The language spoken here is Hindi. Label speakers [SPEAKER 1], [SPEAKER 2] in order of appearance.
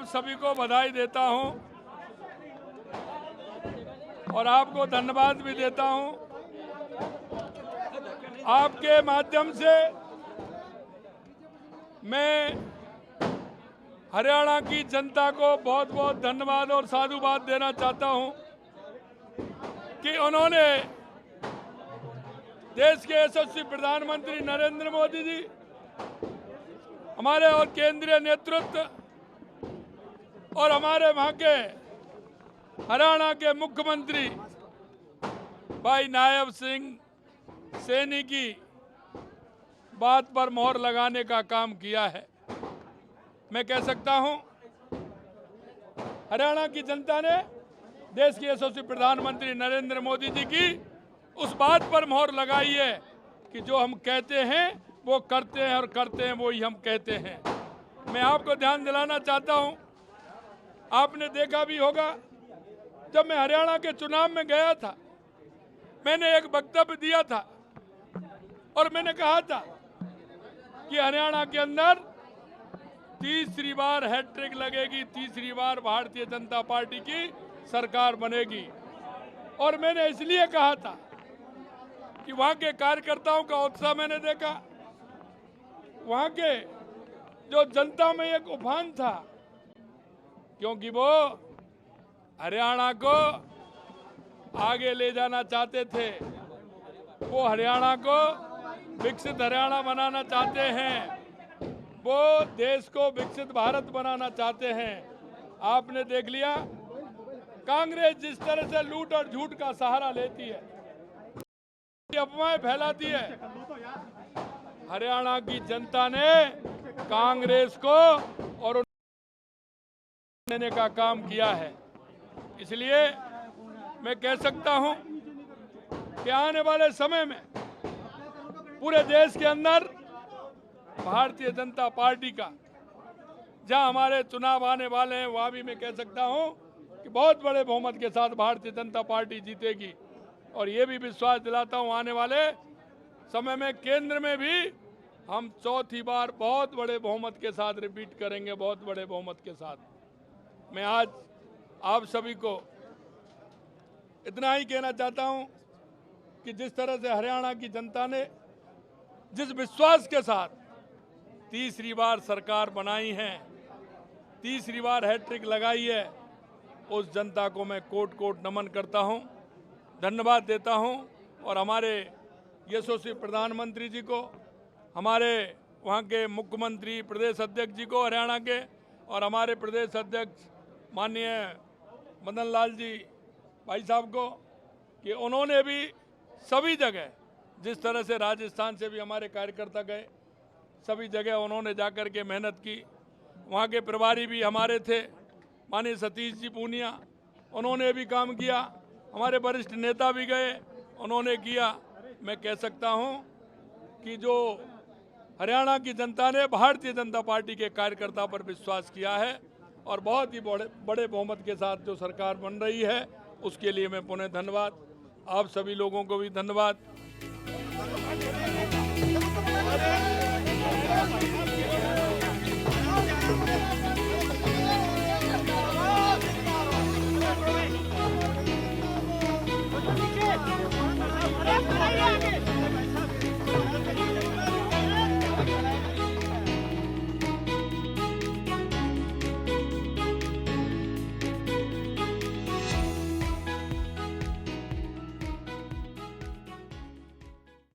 [SPEAKER 1] आप सभी को बधाई देता हूं और आपको धन्यवाद भी देता हूं। आपके माध्यम से मैं हरियाणा की जनता को बहुत बहुत धन्यवाद और साधुवाद देना चाहता हूं कि उन्होंने देश के यशस्वी प्रधानमंत्री नरेंद्र मोदी जी, हमारे और केंद्रीय नेतृत्व और हमारे वहां के हरियाणा के मुख्यमंत्री भाई नायब सिंह सैनी की बात पर मोहर लगाने का काम किया है। मैं कह सकता हूं हरियाणा की जनता ने देश के यशस्वी प्रधानमंत्री नरेंद्र मोदी जी की उस बात पर मोहर लगाई है कि जो हम कहते हैं वो करते हैं और करते हैं वही हम कहते हैं। मैं आपको ध्यान दिलाना चाहता हूं, आपने देखा भी होगा जब मैं हरियाणा के चुनाव में गया था, मैंने एक वक्तव्य दिया था और मैंने कहा था कि हरियाणा के अंदर तीसरी बार हैट्रिक लगेगी, तीसरी बार भारतीय जनता पार्टी की सरकार बनेगी। और मैंने इसलिए कहा था कि वहां के कार्यकर्ताओं का उत्साह मैंने देखा, वहां के जो जनता में एक उफान था, क्योंकि वो हरियाणा को आगे ले जाना चाहते थे, वो हरियाणा को विकसित हरियाणा बनाना चाहते हैं, वो देश को विकसित भारत बनाना चाहते हैं। आपने देख लिया कांग्रेस जिस तरह से लूट और झूठ का सहारा लेती है, अफवाहें फैलाती है, हरियाणा की जनता ने कांग्रेस को और देने का काम किया है। इसलिए मैं कह सकता हूं कि आने वाले समय में पूरे देश के अंदर भारतीय जनता पार्टी का जहां हमारे चुनाव आने वाले हैं, वहां भी मैं कह सकता हूं कि बहुत बड़े बहुमत के साथ भारतीय जनता पार्टी जीतेगी। और ये भी विश्वास दिलाता हूं आने वाले समय में केंद्र में भी हम चौथी बार बहुत बड़े बहुमत के साथ रिपीट करेंगे, बहुत बड़े बहुमत के साथ। मैं आज आप सभी को इतना ही कहना चाहता हूं कि जिस तरह से हरियाणा की जनता ने जिस विश्वास के साथ तीसरी बार सरकार बनाई है, तीसरी बार हैट्रिक लगाई है, उस जनता को मैं कोट कोट नमन करता हूं, धन्यवाद देता हूं। और हमारे यशस्वी प्रधानमंत्री जी को, हमारे वहां के मुख्यमंत्री प्रदेश अध्यक्ष जी को हरियाणा के, और हमारे प्रदेश अध्यक्ष माननीय मदन लाल जी भाई साहब को, कि उन्होंने भी सभी जगह, जिस तरह से राजस्थान से भी हमारे कार्यकर्ता गए, सभी जगह उन्होंने जाकर के मेहनत की। वहाँ के प्रभारी भी हमारे थे माननीय सतीश जी पूनिया, उन्होंने भी काम किया। हमारे वरिष्ठ नेता भी गए, उन्होंने किया। मैं कह सकता हूँ कि जो हरियाणा की जनता ने भारतीय जनता पार्टी के कार्यकर्ता पर विश्वास किया है और बहुत ही बड़े बहुमत के साथ जो सरकार बन रही है, उसके लिए मैं पुनः धन्यवाद, आप सभी लोगों को भी धन्यवाद।